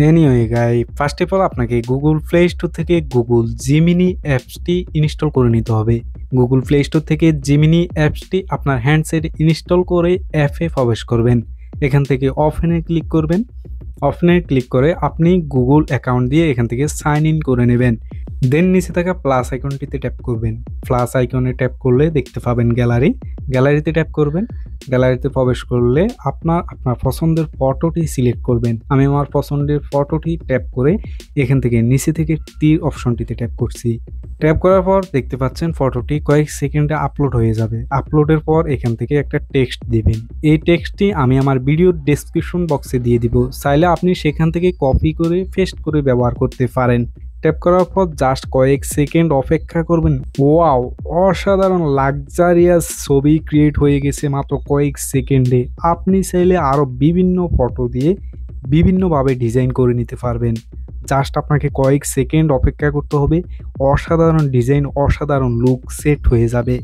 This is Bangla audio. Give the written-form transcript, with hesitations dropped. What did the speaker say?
Anyway guy, first of all আপনাকে গুগল প্লে স্টোর থেকে গুগল জিমিনি অ্যাপসটি ইনস্টল করে নিতে হবে। গুগল প্লে স্টোর থেকে জিমিনি অ্যাপসটি আপনার হ্যান্ডসেটে ইনস্টল করে অ্যাপে প্রবেশ করবেন। এখান থেকে ওপেনে ক্লিক করবেন। ওপেনে ক্লিক করে আপনি গুগল অ্যাকাউন্ট দিয়ে এখান থেকে সাইন ইন করে নেবেন। দেন নিচে থাকা প্লাস আইকনটিতে ট্যাপ করবেন। প্লাস আইকনে ট্যাপ করলে দেখতে পাবেন গ্যালারি। গ্যালারিতে ট্যাপ করবেন। গ্যালারিতে প্রবেশ করলে আপনার পছন্দের ফটোটি সিলেক্ট করবেন। আমি আমার পছন্দের ফটোটি ট্যাপ করে এখান থেকে নিচে থেকে তীর অপশনটিতে ট্যাপ করছি। ট্যাপ করার পর দেখতে পাচ্ছেন ফটোটি কয়েক সেকেন্ডে আপলোড হয়ে যাবে। আপলোডের পর এখান থেকে একটা টেক্সট দিবেন। এই টেক্সটটি আমি আমার ভিডিওর ডেসক্রিপশন বক্সে দিয়ে দিব, চাইলে আপনি সেখান থেকে কপি করে পেস্ট করে ব্যবহার করতে পারেন। ট্যাপ করার পর জাস্ট কয়েক সেকেন্ড অপেক্ষা করবেন। ওয়াও, অসাধারণ লাক্সারিয়াস ছবি ক্রিয়েট হয়ে গেছে মাত্র কয়েক সেকেন্ডে। আপনি চাইলে আরও বিভিন্ন ফটো দিয়ে বিভিন্নভাবে ডিজাইন করে নিতে পারবেন। জাস্ট আপনাকে কয়েক সেকেন্ড অপেক্ষা করতে হবে, অসাধারণ ডিজাইন, অসাধারণ লুক সেট হয়ে যাবে।